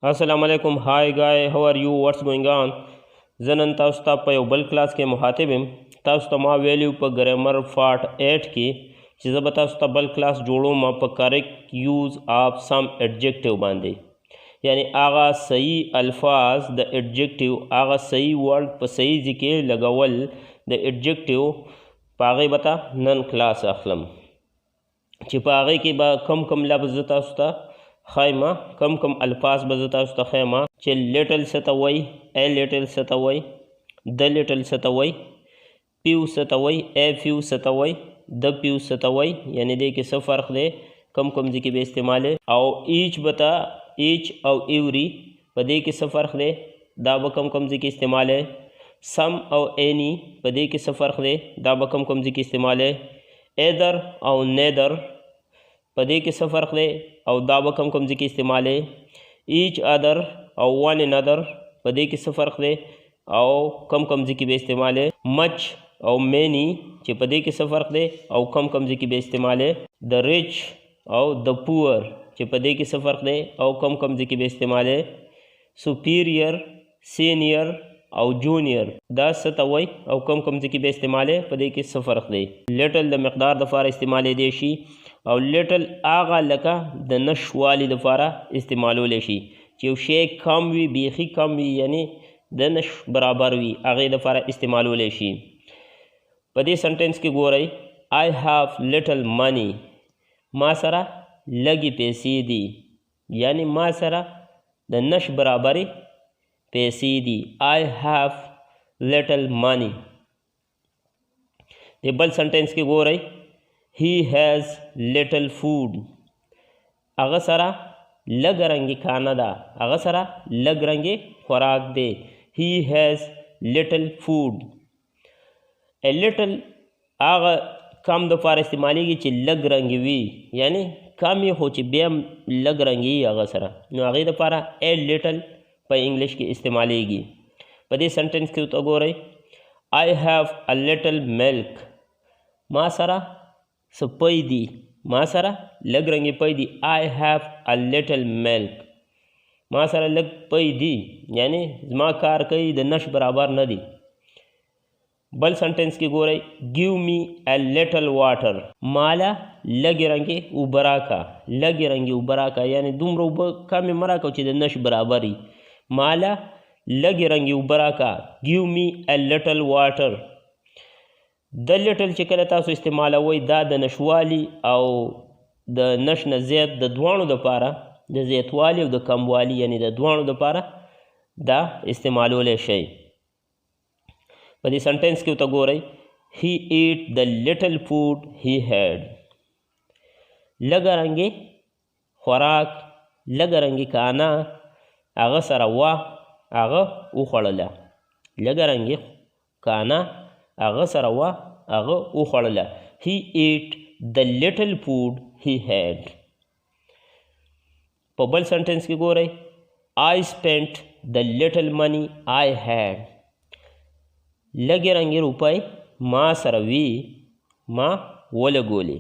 अस्सलाम वालेकुम। Hi guy, how are you, what's going on. जनन ताउस ता पे बल क्लास के मुहातिबिम ताउस ता मा वैल्यू पर ग्रामर पार्ट 8 की चीज़ बताउस ता बल क्लास जोड़ो मा पर correct use of some adjective बांधे, यानी आगा सही अल्फाज द एडजेक्टिव आगा सही वर्ड पर सही जिके लगावल द एडजेक्टिव पागे बता नन क्लास अखलम चिपागे के बा कम कम लफ्ज़ ताउस ता खैमा कम कम अल्फाज बजता उस्ता खैमा चे लिटल सतवई ए लिटल सतवई द लिटल सतवई प्यू सतवई ए फ्यू सतवई द प्यू सतवई, यानी दे के सब फ़र्क दे कम कम जी के बे इस्तेमाल है। और ईच बता ईच और इवरी पदे के सब फ़र्क दे दाबा कम कम जी के इस्तेमाल है। सम और एनी पदे के सब फ़र्क दे दाबा कम कम जी के इस्तेमाल है। एदर और नेदर पदे के सब फ़र्क दे और दाबा कम कम जी के इस्तेमाल है। ईच अदर और वन इन अदर पदे के सब फ़र्क दे और कम कम जी की बे इस्तेमाल है। मच और मैनी चे पदे के सब फ़र्क दे और कम कम जी की बे इस्तेमाल है। द रिच और द पुअर चे पदे के सब फ़र्क दे और कम कम जी की बे इस्तेमाल है। सुपीरियर सीनियर और जूनियर द सतवई और कम कम जी की बे इस्तेमाल है पदे के सब फ़र्क दे। लिटल द मकदार दफ़ार इस्तेमाल है देशी और लिटल आगा लका द नश वाली दफ़ारा इस्तेमाल लेशी चो शे कम वी बेखी कम वी यानी द नश बराबर वी आगे दफ़ारा इस्तेमाल लेशी। पदे सेंटेंस के गोरई आई हैव लिटल मनी मा सरा लगी पैसी दी, यानी मा सरा द नश बराबरी पैसी दी। I have little money. ये बल सेंटेंस के गोरई ही हैज़ लिटल फूड अगर सरा लग रंगी खाना दा अगर सरा लग रंगे खुराक दे। He has little food. A little आगा कम दफ़ार इस्तेमाली की चे लग रंगी वी यानी कम ही हो चे बेम लग रंगी अगर सरा नो आगे दफ़ारा ए लिटल पर इंग्लिश की इस्तेमालेगी। पदे सेंटेंस के तो गो रही आई हैव अ लिटल मिल्क मा सरा सो पई दी मा सरा लग रंगे पई दी। I have a little milk मा सरा लग पई दी यानी मा कार कई द नश बराबर न दी। बल सेंटेंस की गोरई give me a little water माला लगे रंगे उबरा का लगे रंगे उबरा का यानी दुमरो उब का में मरा का द नश बराबरी माला लगे रंगे उबरा का। Give me a little water. The little चिकल तासो इस्तेमाल वही दा द नशवाली और द नश न ज़ैद द दुआणो द पारा द ज़ैत वाली और द कम वाली यानी द दुआणो द पारा दा इस्तेमाल वाले शय। पदी सेंटेंस के उतर गो रही he eat the little food he had लगा रंगे खुराक लगा रंगे खाना आगा सरा वाह आगा उखड़ला लगा रंगे खाना आगा सरा वाह आगा उखड़ला। He eat the little food he had. पबल सेंटेंस की गो रही I spent the little money I had लगे रंगे रुपये मा सरवी मा वोले गोले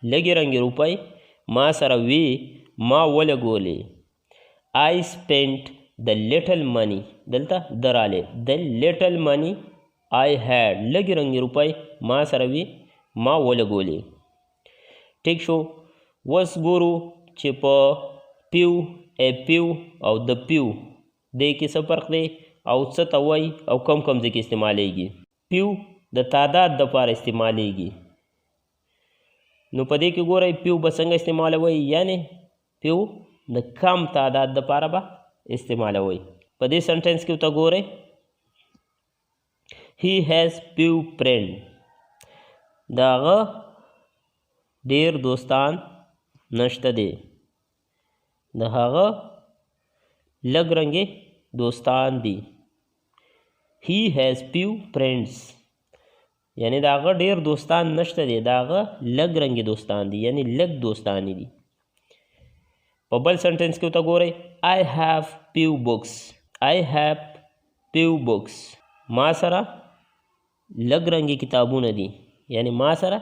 लगे रंगे रुपये मा सरवी मा वोले गोले। आई स्पेंट द लिटल मनी दलता दराले the little money I had लगे रंगे रुपये मा सरवी मा वोले गोले। ठीक शो वस गुरु चिप प्यू ए प्यू और द प्यू दे के सब फ़र्क दे और सतवई और कम कम के इस्तेमालेगी। प्यू द तादाद दफ़ार इस्तेमालेगी नो पदे के गोरे प्यू बसंग इस्तेमाल वही यानी प्यू द कम तादाद दफ़ार बा इस्तेमाल वही। पदे सेंटेंस के उतर गोरे ही हैज़ प्यू फ्रेंड दाग डेर दोस्तान नश्त दे दहाग लग रंगे दोस्तान दी। ही हैज़ प्यू फ्रेंड्स यानी दाग डेर दोस्तान नश्त दे दाग लग रंगे दोस्तान दी यानी लग दोस्तानी दी। पबल सेंटेंस के उतर गो रहे आई हैव प्यू बुक्स आई हैव प्यू बुक्स मा सरा लग रंगी किताबों न दी यानी मा सरा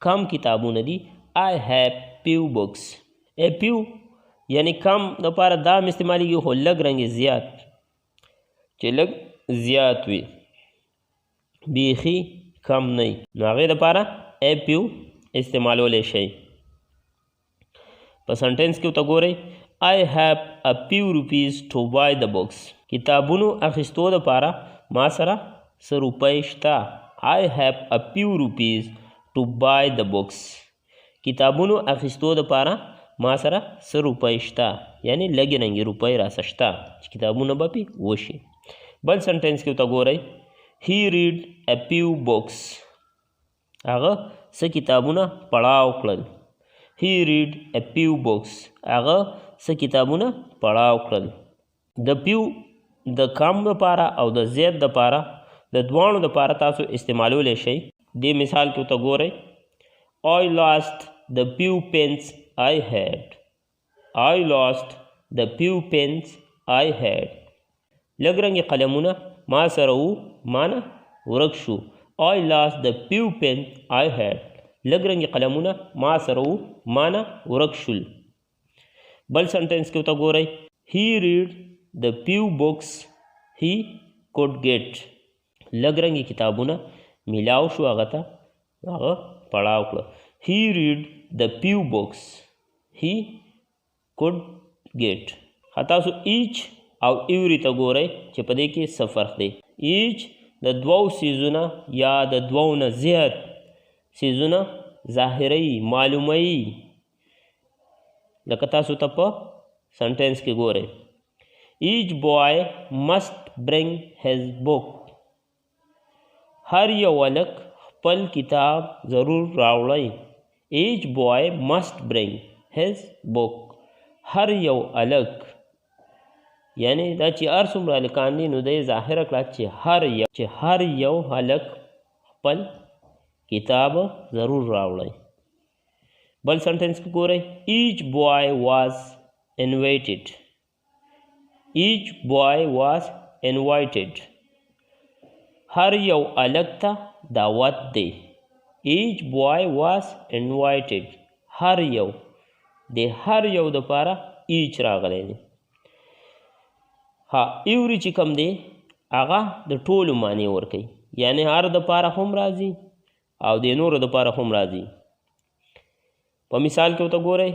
कम किताबों न दी। आई हैव प्यू बुक्स ए प्यू یعنی کم دپاره دا هم استعمالیږي خو لږ رنګې زیات چې لږ زیات وي بیخي کم نه وي نو هغې دپاره اے پیو استعمالولی شئ په سنټینس کې ورته ګورئ I have a few rupees to buy the books. کتابونو اخیستو دپاره ما سره څه روپۍ شته. I have a few rupees to buy the books. کتابونو اخیستو دپاره ما سره څه روپۍ شته، یعنی لږې رنګې روپۍ راسه شته چې کتابونه به پې وشي. بل سنټینس کې ورته ګورئ He read a few books. هغه څه کتابونه پړاو کړل. He read a few books. هغه څه کتابونه پړاو کړل. د پیو د کم دپاره او د زیات دپاره د دواړو دپاره تاسو استعمالولی شئ. دې مثال کې ورته ګورئ I lost the few pens I had. I lost the few pens I had. لږ رنګې قلمونه ما سره وو ما نه ورک شو. I lost the few pens I had. لږ رنګې قلمونه ما سره وو ما نه ورک شول. بل سنټینس کې ورته ګورئ He read the few books he could get. لږ رنګې کتابونه میلاو شو هغه ته هغه پړاو کړه. He read the few books he could get. تاسو ایچ او ایوری ته ګورئ چې په دې کې څه فرق دی. ایچ د دوو څیزونه یا د دوو نه زیات څیزونه ظاهروي معلوموي. لکه تاسو ته په سنټینس کې ګورئ ایچ بوای مسٹ برنگ ہیز بک. هر یو هلک خپل کتاب ضرور راوړئ. ایچ بوای مسٹ برنگ ہیز بک. هر یو هلک یعنی دا چې هر څومره هلکان دي نو دی ظاهره کړه چې هر یو هلک خپل کتاب ضرور راوړئ. بل سنټینس کې ګورئ ایچ بوای واز انویټډ. ایچ بوای واز انوایټډ. هر یو هلک ته دعوت دی. ایچ بوای واز انوایټډ. هر یو د هر یو دپاره ایچ راغلی دی. ها ایوری چې کوم دی هغه د ټولو معنی ورکوي، یعنی هر دپاره هم راځي او د نورو دپاره هم راځي. په مثال کې ورته ګورئ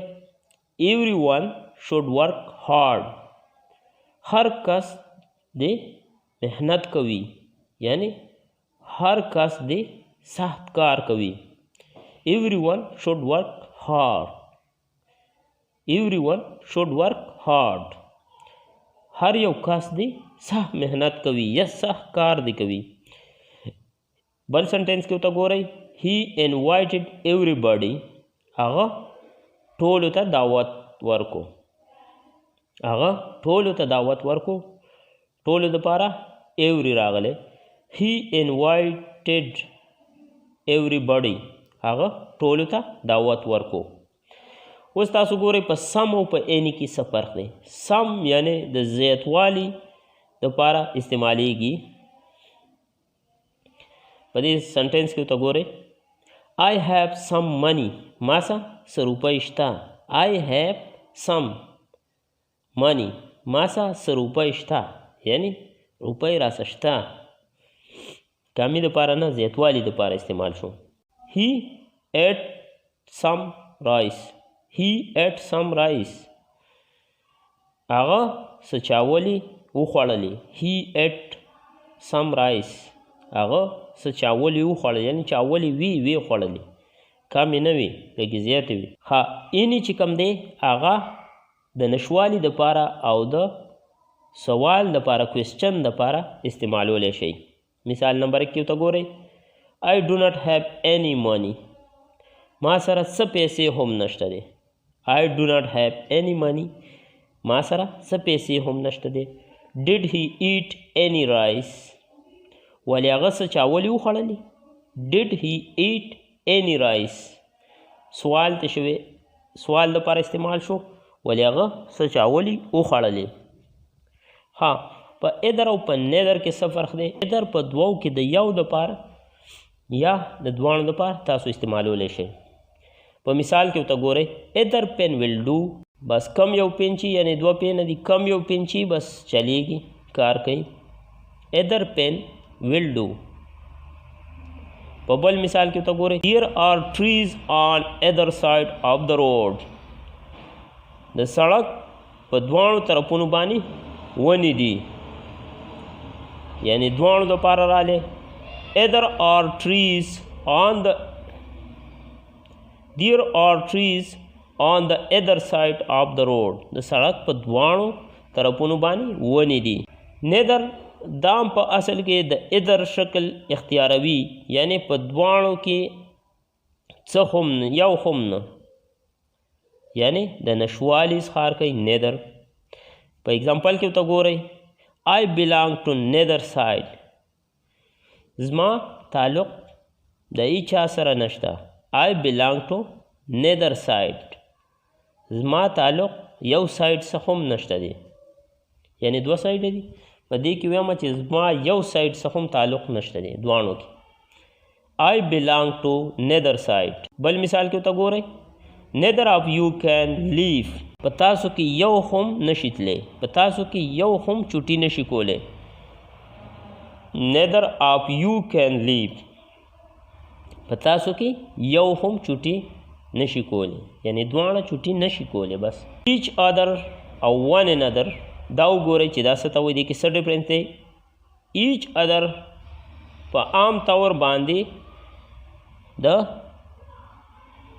everyone should work hard. هر کس دې محنت کوي، یعنی هر کس دې سخت کار کوي. everyone should work hard. everyone should work hard. هر یو کس دې سخت محنت کوي یا سخت کار دې کوي. بل سنټینس کې ورته ګورئ he invited everybody. هغه ټولو ته دعوت ورکو. هغه ټولو ته دعوت ورکو. ټولو دپاره ایوری راغلی. he invited everybody. هغه ټولو ته دعوت ورکو. اوس تاسو ګورئ په سم او په اینی کې څه فرق دی. سم یعنی د زیاتوالي دپاره استعمالیږي. په دې سنټینس کې ورته ګورئ I have some money. ما سره څه روپۍ شته. I have some money. ما سره څه روپۍ شته، یعنی روپۍ راسه شته. کامي دپاره نه زیاتوالي دپاره استعمال شو. He ate some rice. He ate some rice. هغه څه چاولي وخوړلې. He ate some rice. هغه څه چاولي وخوړل، یعنی چاولي وی خوړلې، کمې نه وي لږې زیاتې وي. ښه اینې چې کوم دی هغه د نشوالي دپاره او د سوال دپاره کوېسچن دپاره استعمالولی شئ. مثال نمبر 1 کې ورته ګورئ I do not have any money. ما سره څه پیسې هم نشته دی. I do not have any money. ما سره څه پیسې هم نشته دی. Did he eat any rice. ولی هغه څه چاولي وخوړلې. Did he eat any rice. سوال ته شوی، سوال دپاره استعمال شو، ولی هغه څه چاولي وخوړلې. ها په ادر او په نیدر کې څه فرق دی. ادر په دوو کې د یو دپاره یا د دواړو دپاره تاسو استعمالولی شئ. په مثال کې ورته ګورئ either pen will do बस कम यौ पेन यानी 2 पेन दी, कम यौ पेन बस चलेगी, car कई। Either pen will do. बल मिसाल के तो गोरे, here are trees on either side of the road. द सड़क पर द्वाणु तरफों बानी वनी दी, यानी द्वाणु दो पारा राले। Either are trees on the, there are trees on the either side of the road. द सड़क पर द्वाणु तरफों बानी वनी दी। नेदर दाम पर असल के द इधर शक्ल इख्तियारवी, यानी पर द्वाणों की या खुमन, यानी द नशवाली खार कई नेदर। पर एग्जाम्पल के तो गो रही, I belong to neither side. जमा ताल्लुक द इचा सरा नश्ता। I belong to neither side. जमा ताल्लुक यौ साइड से खुम नश्ता दी, यानी 2 साइड दी। बदी की वे मच जमा यौ साइड से खुम ताल्लुक नश्ता दी द्वाणों की। I belong to neither side. बल मिसाल के तो गो रही, neither of you can leave. पतासो की यौ खुम नशितले, पतासो की यौ खुम चुटी नशिकोले। Neither of you can leave, पतासो की यौ खुम चुटी नशिकोले, यानी द्वाणा चुटी नशिकोले बस। ईच अदर और वन अनदर दाऊ गोरे चिदा सतावे दी कि स डिफरेंस थे। ईच अदर पर आम तौर बांधे द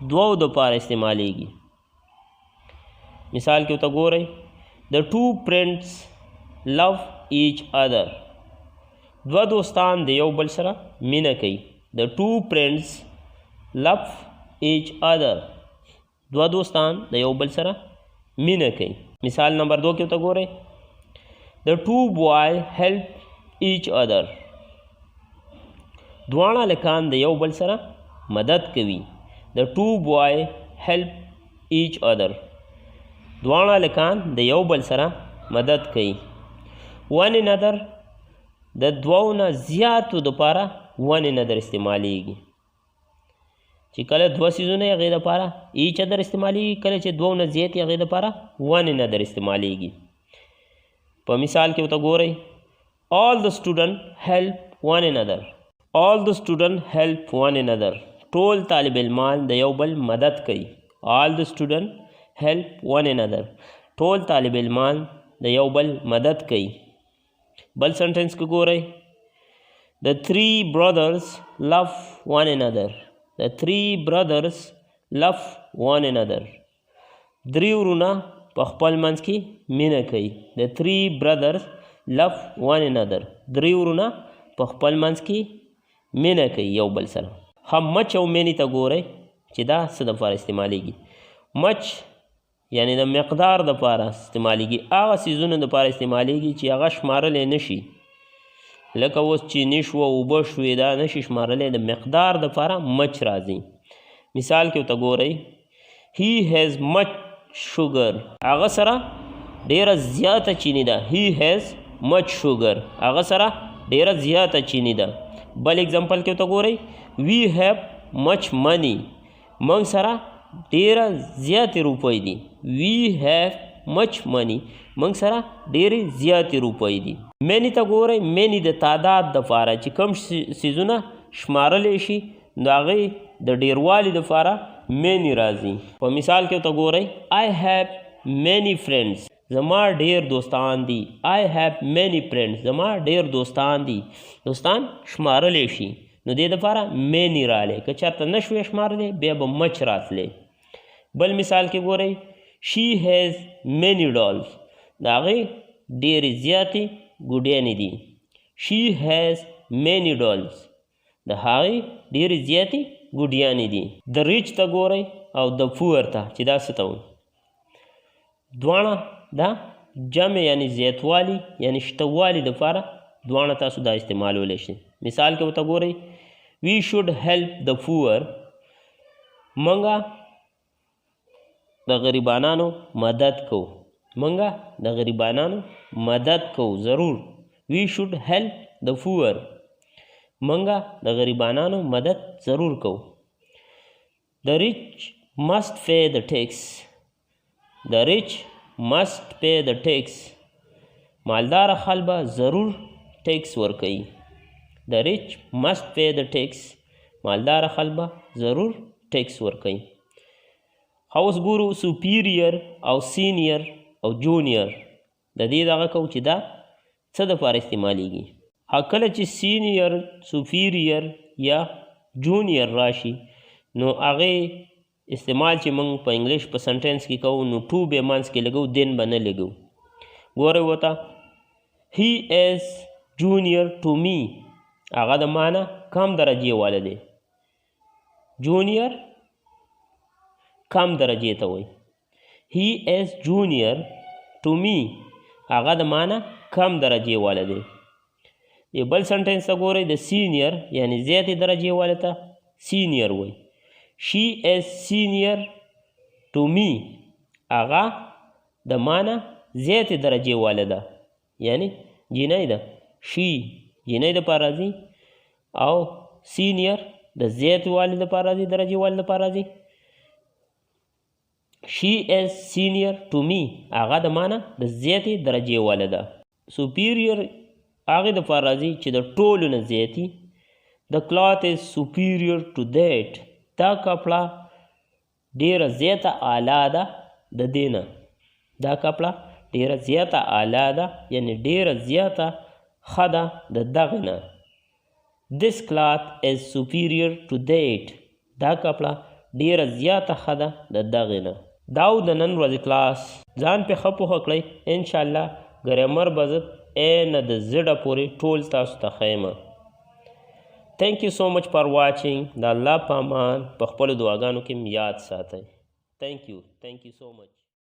दो दोपार इस्तेमालेगी। मिसाल के तो गो रही, द 2 फ्रेंड्स लव ईच अदर। 2 दोस्तान दे यौ बल सरा मीना कई। द 2 फ्रेंड्स लव ईच अदर। 2 दोस्तान दे यौ बल सरा मीना कई। मिसाल नंबर 2 के तो गो रहे, द 2 बॉय हेल्प ईच अदर। द्वाणा लकान दे यौ बल सरा मदद कवी। द 2 बॉय हेल्प ईच अदर। द्वाणा लकान दे यौ बल सरा मदद कई। वन अनदर द द्वौना ज़्यादा दोपारा वन अनदर इस्तेमालेगी। ची कल 2 सीजन है गैर पारा ईच अदर इस्तेमालेगी, कल चे द्वौना ज़्यादा गैर पारा वन अनदर इस्तेमालेगी। पर मिसाल के तो गो रही, all the student help one another. All the student help one another. टोल तालिब इल्मान द यौ बल मदद कई। All the student help one another. टोल तालिब इल्मान द यौ बल मदद कई। बल सेंटेंस के गो रही, the 3 brothers love one another। The 3 brothers love one another। द्रिवरुना पखपल मंस की मीना कई। The 3 brothers love one another। द्रिवरुना पखपल मंस की मीना कई यौ बल सर। हम मच और मेनी तो गो रहे चिदा से दफार इस्तेमालेगी। मच यानी द मकदार दपारा इस्तेमालेगी। आगा सीजन दपारा इस्तेमालेगी ची आगा शमारले नशी, लका वो ची निश व उबश वेदा नशी शमारले द मकदार दपारा मच राजी। मिसाल के तो गो रही, ही हैज़ मच शुगर। आगा सरा डेरा ज़्यादा चीनी दा। He has much sugar. आगा सरा डेरा ज़्यादा चीनी दा। बल एग्जाम्पल के तो गो रही, वी हैव मच मनी। मंग सरा डेरा ज़्यादा रुपये दी। We have much money. मंग सरा डेरे ज़्यादा रुपये दी। मैनी तो गो रही, मैनी द तादाद दफारा ची कम सीजुना शमारलेशी दागे द डेरवाली दफारा मैनी राजी। और मिसाल के तो गो रही, आई हैव मैनी फ्रेंड्स। जमा ढेर दोस्तान दी। I have many friends. जमा ढेर दोस्तान दी। दोस्तान शमारलेशी नो दे दफारा मैनी राले कचार तो नशवे शमारले बेब मच रातले। बल मिसाल के गो रही, शी हैज़ मैनी डॉल्स। दागे डेर ज़्यादा गुडियानी दी। She has many dolls. दहागे डेर ज़्यादा गुडियानी दी। द रिच तो गो रही और द पुअर था चिदा सताऊँ। द्वाणा दा जमे यानी ज़ैतवाली यानी शतवाली दफारा द्वाणा तासु दा इस्तेमाल हो लेशे। मिसाल के तो गो रही, we should help the poor. मंगा द गरीबानानो मदद को। मंगा द गरीबानानो मदद को ज़रूर। We should help the poor. मंगा द गरीबानानो मदद ज़रूर को। The rich must pay the tax. The rich must pay the tax. مالدار خلک به ضرور ټیکس ورکوي. The rich must pay the tax. مالدار خلک به ضرور ټیکس ورکوي. اوس ګورو سپیریئر او سینیئر او جونیئر. د دې دغه کوو چې دا څه دپاره استعمالیږي. کله چې سینیئر سپیریئر یا جونیئر راشي نو هغې استعمال چې موږ په انګلیش په سنټینس کې کوو نو ټو به منځ کې لګو دین به نه لګو. ګورئ ورته هی از جونیئر ټو می هغه د ما نه کم درجې والا دی. جونیئر کم درجې ته وایي. هی از جونیئر ټو می هغه د ما نه کم درجې والا دی. د بل سنټینس ته ګورئ د سینیئر یعنی زیاتې درجې والا ته سینیئر وایي. شي از سینیئر ټو می هغه د ما نه زیاتې درجې والا ده یعنی جینۍ ده. شي جینۍ دپاره راځي او سینیئر د زیاتې والي دپاره راځي درجې والي دپاره راځي. شي از سینیئر ټو می هغه د ما نه د زیاتې درجې والا ده. سپیریئر هغې دپاره راځي چې د ټولو نه زیاتي. د کلات از سپیریئر ټو دیټ دا کپړه ډیره زیاته اعلی ده د دې نه. دا کپړه ډیره زیاته اعلی ده یعنی ډیره زیاته ښه ده د دغې نه. This cloth is superior to that. دا کپړه ډیره زیاته ښه ده د دغې نه. دا و د نن ورځې کلاس. ځان پې ښه پوهه کړئ. انشاءالله ګرامر به زه نه د زړه پورې ټول تاسو ته ښیمه. Thank you so much for watching. د الله په امان په خپلو دعاګانو کې یاد ساتئ. Thank you so much.